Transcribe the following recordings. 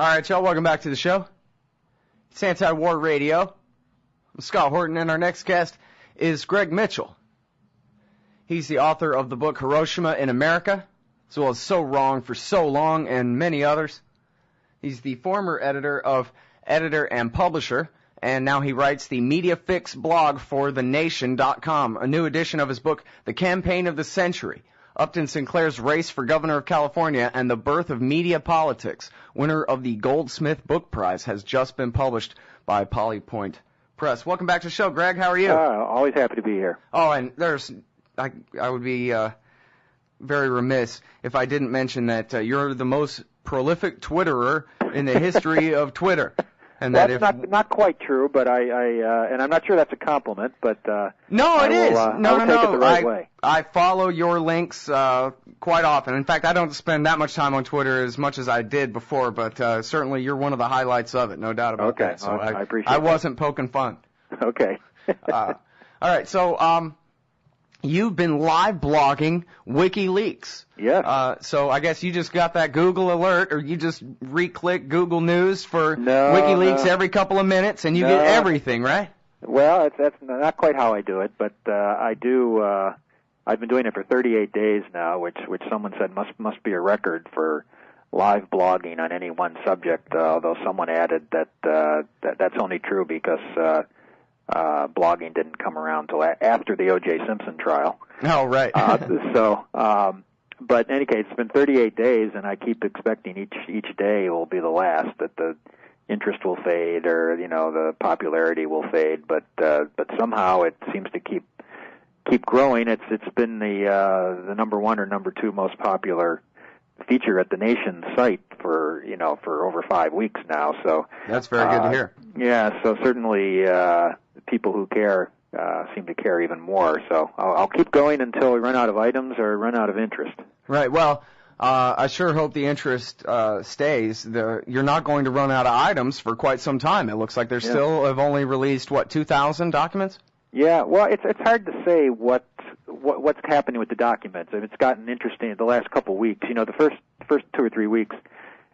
All right, y'all, welcome back to the show. It's Anti-War Radio. I'm Scott Horton, and our next guest is Greg Mitchell. He's the author of the book Hiroshima in America, as well as So Wrong for So Long, and many others. He's the former editor and publisher, and now he writes the Media Fix blog for TheNation.com, a new edition of his book, The Campaign of the Century, Upton Sinclair's Race for Governor of California and the Birth of Media Politics, winner of the Goldsmith Book Prize, has just been published by Polypoint Press. Welcome back to the show, Greg. How are you? Always happy to be here. Oh, and I would be very remiss if I didn't mention that you're the most prolific Twitterer in the history of Twitter. And that's not quite true, but and I'm not sure that's a compliment, but no, it is. No. Take it the right way. I follow your links quite often. In fact, I don't spend that much time on Twitter as much as I did before, but certainly you're one of the highlights of it, no doubt about that. So I appreciate I wasn't poking fun. Okay. All right, so you've been live blogging WikiLeaks. Yes. So I guess you just got that Google alert, or you just re-click Google News for WikiLeaks every couple of minutes, and you get everything, right? Well, that's not quite how I do it, but I do. I've been doing it for 38 days now, which someone said must be a record for live blogging on any one subject. Although someone added that that's only true because blogging didn't come around till after the O.J. Simpson trial. Oh, right. But in any case, it's been 38 days, and I keep expecting each day will be the last, that the interest will fade or, the popularity will fade, but somehow it seems to keep growing. It's been the number one or number two most popular feature at the Nation site for over 5 weeks now. So that's very good to hear. Yeah, so certainly people who care seem to care even more. So I'll keep going until we run out of items or run out of interest. Right. Well, I sure hope the interest stays. You're not going to run out of items for quite some time. It looks like they still have only released 2,000 documents. Yeah. Well, it's hard to say what's happening with the documents. It's gotten interesting the last couple of weeks. The first 2 or 3 weeks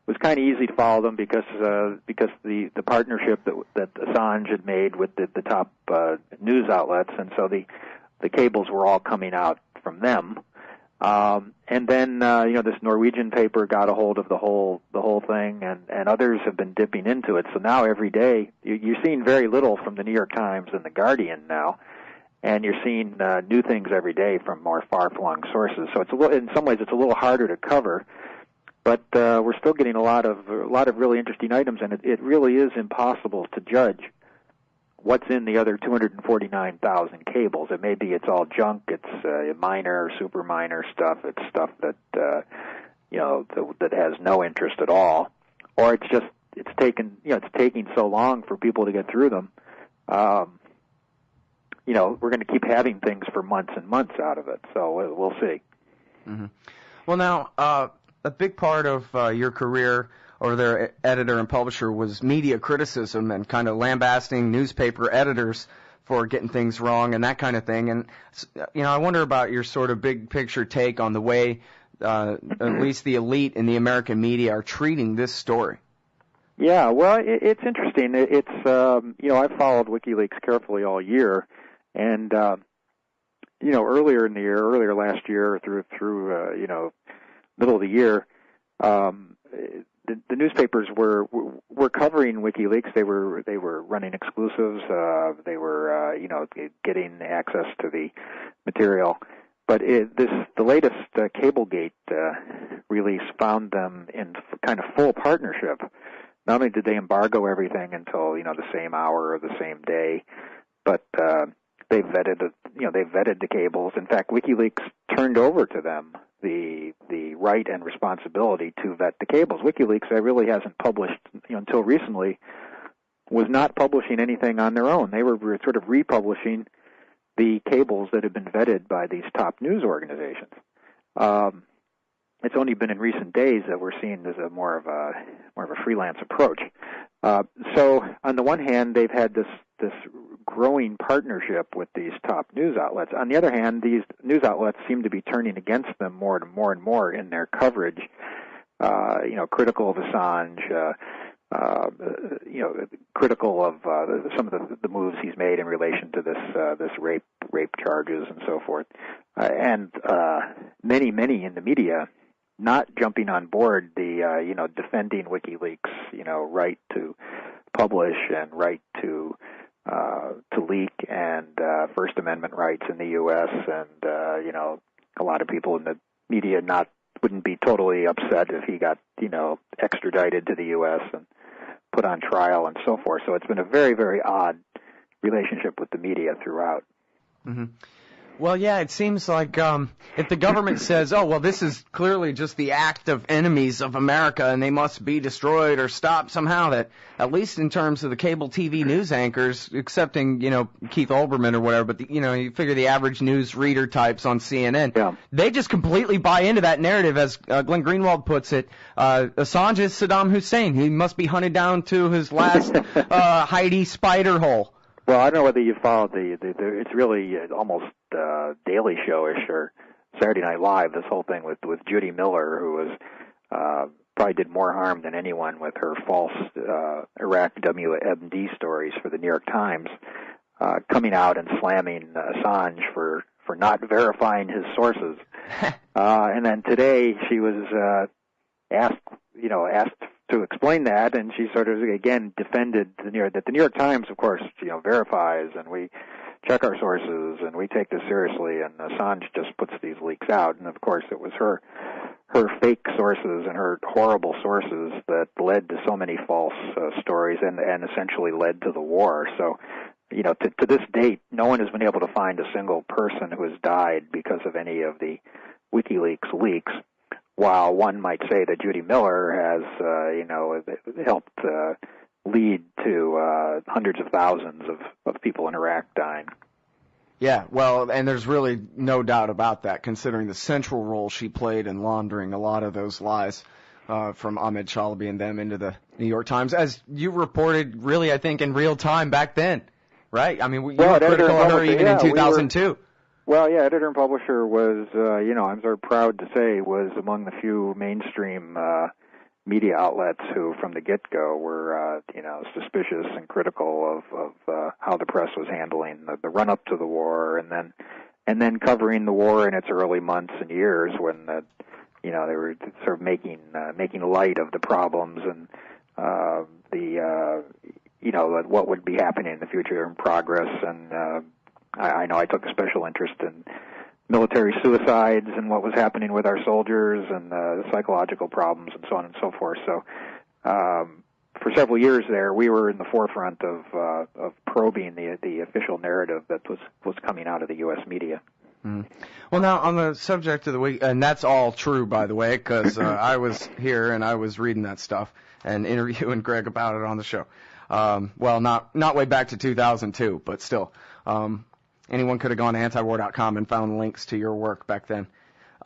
it was kind of easy to follow them because the partnership that Assange had made with the top news outlets, and so the cables were all coming out from them. And then this Norwegian paper got a hold of the whole thing, and others have been dipping into it. So now every day you're seeing very little from the New York Times and the Guardian now, and you're seeing new things every day from more far-flung sources. So in some ways it's a little harder to cover. But we're still getting a lot of really interesting items, and it really is impossible to judge what's in the other 249,000 cables. It may be it's all junk, it's minor, super minor stuff, it's stuff that that has no interest at all, or it's taking so long for people to get through them. We're going to keep having things for months and months out of it. So we'll see. Mm-hmm. Well, now. A big part of your career or their editor and publisher was media criticism and kind of lambasting newspaper editors for getting things wrong and that kind of thing. And, I wonder about your sort of big picture take on the way at least the elite in the American media are treating this story. Yeah, well, it's interesting. It's, I've followed WikiLeaks carefully all year. And, earlier last year through middle of the year, the newspapers were covering WikiLeaks. They were running exclusives. They were getting access to the material. But the latest Cablegate release found them in kind of full partnership. Not only did they embargo everything until the same hour or the same day, but they vetted the cables. In fact, WikiLeaks turned over to them the right and responsibility to vet the cables. WikiLeaks really hasn't published until recently, was not publishing anything on their own. They were sort of republishing the cables that have been vetted by these top news organizations. It's only been in recent days that we're seeing this as more of a freelance approach. So on the one hand, they've had this growing partnership with these top news outlets. On the other hand, these news outlets seem to be turning against them more and more in their coverage. critical of Assange, critical of some of the moves he's made in relation to this rape charges and so forth, and many in the media not jumping on board the defending WikiLeaks right to publish and right to leak and First Amendment rights in the U.S. and a lot of people in the media wouldn't be totally upset if he got extradited to the U.S. and put on trial and so forth. So it's been a very, very odd relationship with the media throughout. Mm-hmm. Well, yeah, it seems like if the government says, oh, well, this is clearly just the act of enemies of America and they must be destroyed or stopped somehow, that at least in terms of the cable TV news anchors, excepting, Keith Olbermann or whatever, but, you figure the average news reader types on CNN, they just completely buy into that narrative, as Glenn Greenwald puts it. Assange is Saddam Hussein. He must be hunted down to his last Heidi spider hole. Well, I don't know whether you followed it's really almost Daily Show-ish or Saturday Night Live, this whole thing with Judy Miller, who was probably did more harm than anyone with her false Iraq WMD stories for the New York Times, coming out and slamming Assange for not verifying his sources. And then today she was asked to explain that, and she sort of again defended that the New York Times, of course, verifies, and we check our sources, and we take this seriously, and Assange just puts these leaks out, and of course it was her fake sources and her horrible sources that led to so many false stories and essentially led to the war. So, to this date, no one has been able to find a single person who has died because of any of the WikiLeaks leaks. While one might say that Judy Miller has, helped lead to hundreds of thousands of people in Iraq dying. Yeah, well, and there's really no doubt about that, considering the central role she played in laundering a lot of those lies from Ahmed Chalabi and them into the New York Times, as you reported, really, I think, in real time back then, right? I mean, you were critical of her even in 2002. Well, yeah, editor and publisher was, I'm very proud to say, was among the few mainstream media outlets who, from the get-go, were, suspicious and critical of how the press was handling the run-up to the war, and then covering the war in its early months and years when they were sort of making light of the problems and what would be happening in the future in progress. And I know I took a special interest in military suicides and what was happening with our soldiers and the psychological problems and so on and so forth. So for several years there, we were in the forefront of probing the official narrative that was coming out of the U.S. media. Mm. Well, now, on the subject of the week, and that's all true, by the way, because I was here and I was reading that stuff and interviewing Greg about it on the show. Well, not way back to 2002, but still. Anyone could have gone to antiwar.com and found links to your work back then.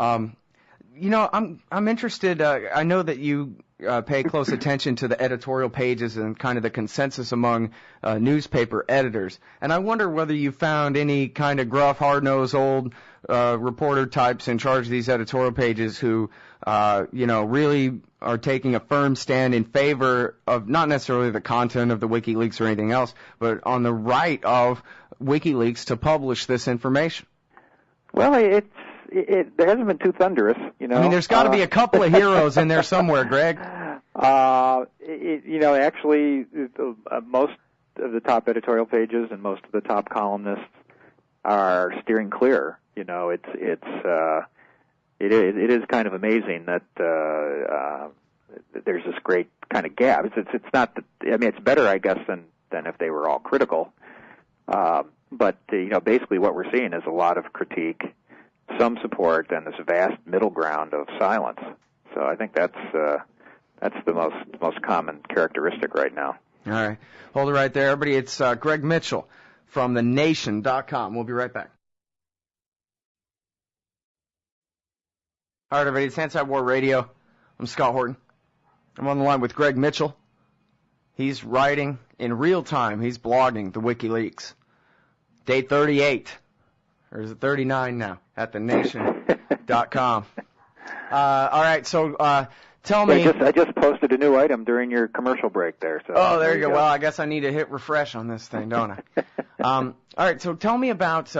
I'm interested. I know that you pay close attention to the editorial pages and kind of the consensus among newspaper editors, and I wonder whether you found any kind of gruff, hard-nosed old reporter types in charge of these editorial pages who, really are taking a firm stand in favor of not necessarily the content of the WikiLeaks or anything else, but on the right of WikiLeaks to publish this information. Well, there hasn't been too thunderous, I mean, there's got to be a couple of heroes in there somewhere, Greg. Actually, most of the top editorial pages and most of the top columnists are steering clear. It is kind of amazing that there's this great kind of gap. It's not that, it's better, I guess, than if they were all critical. But basically what we're seeing is a lot of critique, some support, and this vast middle ground of silence. So I think that's the most common characteristic right now. All right. Hold it right there, everybody. It's Greg Mitchell from thenation.com. We'll be right back. All right, everybody. It's Anti-War Radio. I'm Scott Horton. I'm on the line with Greg Mitchell. He's writing in real time. He's blogging the WikiLeaks. Day 38. Or is it 39 now? At thenation.com. All right, so tell me. I just posted a new item during your commercial break there. So oh, there you go. Well, I guess I need to hit refresh on this thing, don't I? All right, so tell me about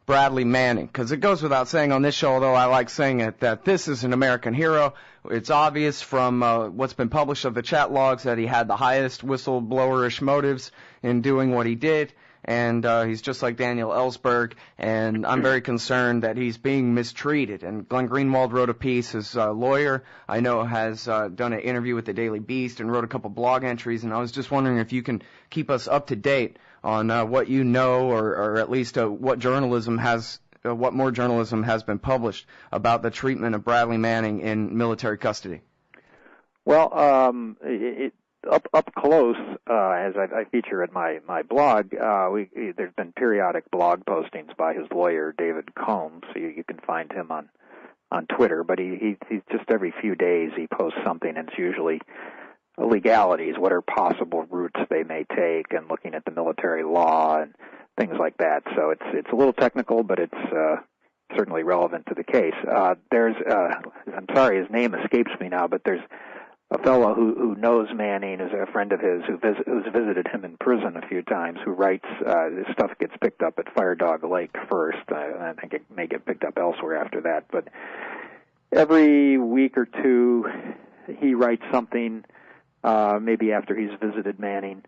Bradley Manning, because it goes without saying on this show, although I like saying it, that this is an American hero. It's obvious from what's been published of the chat logs that he had the highest whistleblowerish motives in doing what he did, and he's just like Daniel Ellsberg, and I'm very concerned that he's being mistreated. And Glenn Greenwald wrote a piece. His lawyer, I know, has done an interview with the Daily Beast and wrote a couple blog entries, and I was just wondering if you can keep us up to date on what you know, or at least what more journalism has been published about the treatment of Bradley Manning in military custody. Well, up close, as I feature in my blog, there's been periodic blog postings by his lawyer, David Combs. So you can find him on Twitter, but he's just every few days he posts something, and it's usually legalities, what are possible routes they may take, and looking at the military law and things like that. So it's a little technical, but it's certainly relevant to the case. I'm sorry, his name escapes me now, but there's a fellow who knows Manning, is a friend of his who's visited him in prison a few times, who writes this stuff gets picked up at Firedog Lake first. I think it may get picked up elsewhere after that, but every week or two he writes something, maybe after he's visited Manning,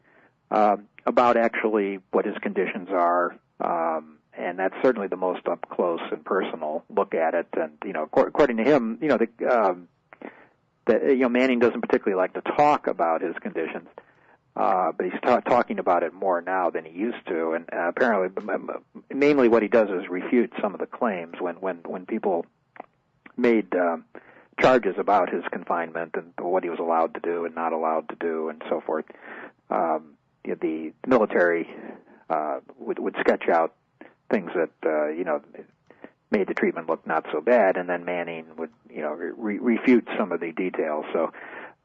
about actually what his conditions are, and that's certainly the most up close and personal look at it. And according to him, Manning doesn't particularly like to talk about his conditions, but he's talking about it more now than he used to. And apparently, mainly what he does is refute some of the claims when people made charges about his confinement and what he was allowed to do and not allowed to do and so forth. The military would sketch out things that made the treatment look not so bad, and then Manning would refute some of the details. So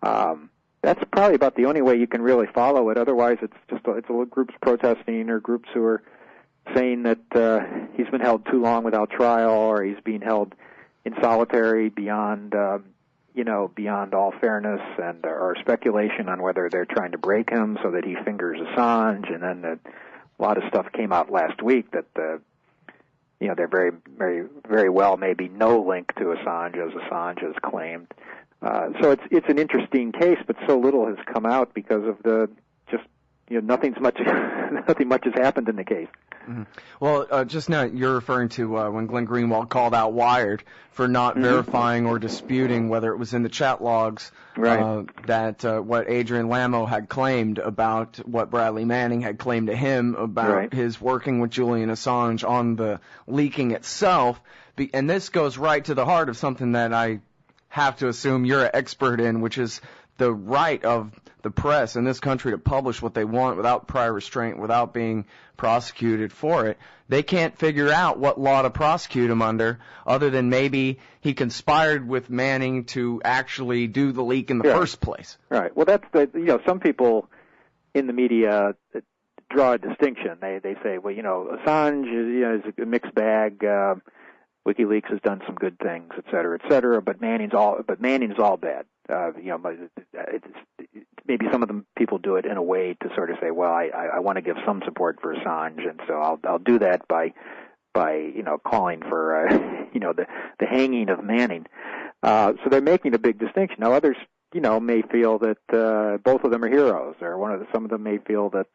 that's probably about the only way you can really follow it. Otherwise, it's groups protesting, or groups who are saying that he's been held too long without trial, or he's being held in solitary beyond all fairness, and or speculation on whether they're trying to break him so that he fingers Assange. And then a lot of stuff came out last week that they're very, very, very well maybe no link to Assange, as Assange has claimed. So it's an interesting case, but so little has come out because of nothing much has happened in the case. Mm-hmm. Well, just now you're referring to when Glenn Greenwald called out Wired for not verifying or disputing whether it was in the chat logs, right, that what Adrian Lamo had claimed about what Bradley Manning had claimed to him about his working with Julian Assange on the leaking itself. And this goes right to the heart of something that I have to assume you're an expert in, which is the right of the press in this country to publish what they want without prior restraint, without being prosecuted for it. They can't figure out what law to prosecute him under, other than maybe he conspired with Manning to actually do the leak in the first place. Right. Well, that's some people in the media draw a distinction. They say, well, Assange is a mixed bag. WikiLeaks has done some good things, et cetera, but Manning's all bad. Maybe some of them people do it in a way to sort of say, well, I want to give some support for Assange, and so I'll do that by calling for the hanging of Manning. So they're making a big distinction. Now others may feel that both of them are heroes, or some of them may feel that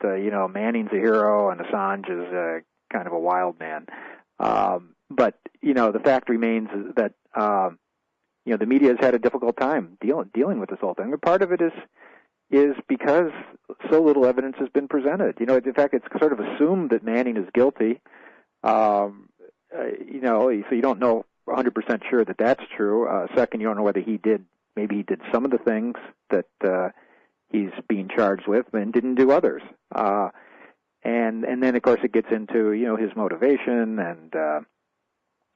Manning's a hero and Assange is kind of a wild man. But the fact remains that the media has had a difficult time dealing with this whole thing. And part of it is because so little evidence has been presented. In fact, it's sort of assumed that Manning is guilty. So you don't know 100% sure that that's true. Second, you don't know whether maybe he did some of the things that he's being charged with and didn't do others. And then of course it gets into his motivation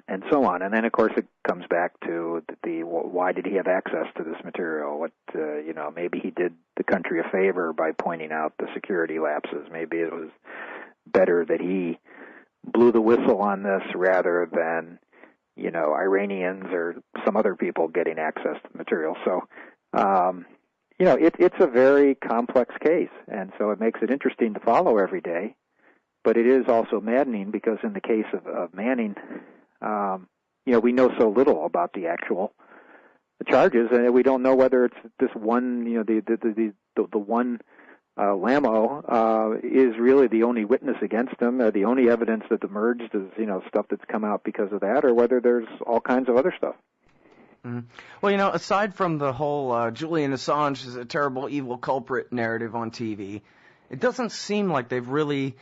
and so on. And then, of course, it comes back to why did he have access to this material? Maybe he did the country a favor by pointing out the security lapses. Maybe it was better that he blew the whistle on this rather than Iranians or some other people getting access to the material. So, it's a very complex case, and so it makes it interesting to follow every day. But it is also maddening because in the case of Manning, we know so little about the actual charges, and we don't know whether it's this one, the one Lamo is really the only witness against him, the only evidence that's emerged is, stuff that's come out because of that, or whether there's all kinds of other stuff. Mm-hmm. Well, aside from the whole Julian Assange is a terrible, evil culprit narrative on TV, it doesn't seem like they've really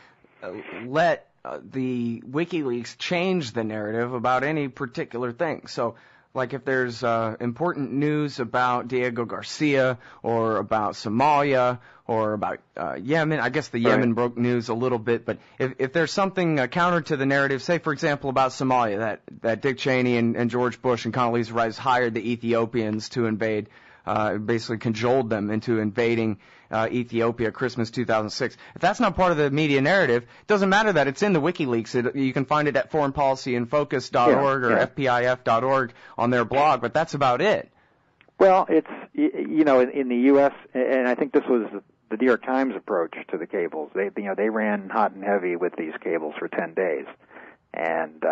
let the WikiLeaks change the narrative about any particular thing. So, like if there's important news about Diego Garcia or about Somalia or about Yemen, I guess the Yemen broke news a little bit, but if there's something counter to the narrative, say for example about Somalia, that Dick Cheney and George Bush and Condoleezza Rice hired the Ethiopians to invade, basically cajoled them into invading Ethiopia Christmas 2006. If that's not part of the media narrative, it doesn't matter that it's in the WikiLeaks. You can find it at foreignpolicyinfocus.org or fpif.org on their blog, but that's about it. Well, it's, in the U.S., and I think this was the New York Times approach to the cables. They ran hot and heavy with these cables for 10 days. And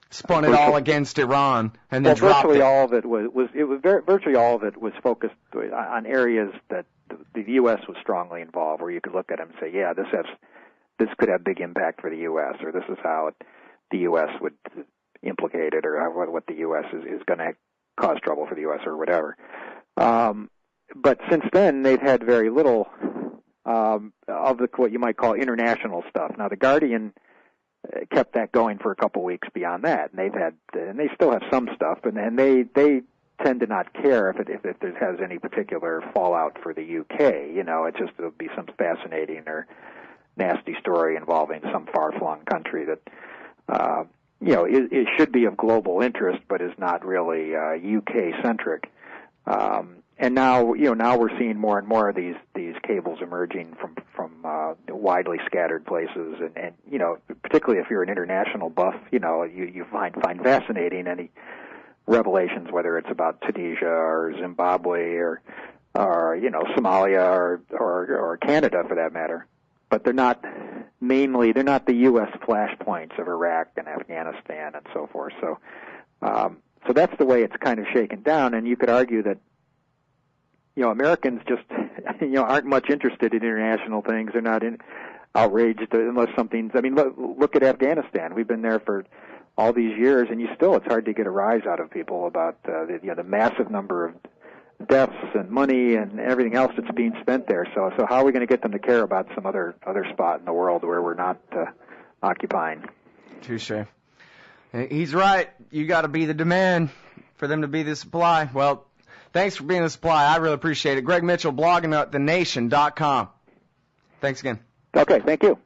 spun it all against Iran and then dropped virtually it. all of it virtually all of it was focused on areas that the U.S. was strongly involved, where you could look at them and say, yeah, this could have big impact for the U.S., or this is how the U.S. would implicate it, or what the U.S. is going to cause trouble for the U.S. or whatever. But since then, they've had very little of what you might call international stuff. Now, The Guardian kept that going for a couple weeks beyond that, and they still have some stuff, and they tend to not care if it has any particular fallout for the UK. It'll be some fascinating or nasty story involving some far-flung country that it should be of global interest, but is not really UK-centric. And now we're seeing more and more of these cables emerging from widely scattered places, and particularly if you're an international buff, you find fascinating any revelations, whether it's about Tunisia or Zimbabwe or Somalia or Canada for that matter. But they're not the U.S. flashpoints of Iraq and Afghanistan and so forth. So that's the way it's kind of shaken down, and you could argue that Americans just aren't much interested in international things. They're not outraged unless something's. I mean, look at Afghanistan. We've been there for all these years, and it's hard to get a rise out of people about the massive number of deaths and money and everything else that's being spent there. So how are we going to get them to care about some other spot in the world where we're not occupying? Touche. He's right. You got to be the demand for them to be the supply. Well, thanks for being the supply. I really appreciate it. Greg Mitchell, blogging at thenation.com. Thanks again. Okay, thank you.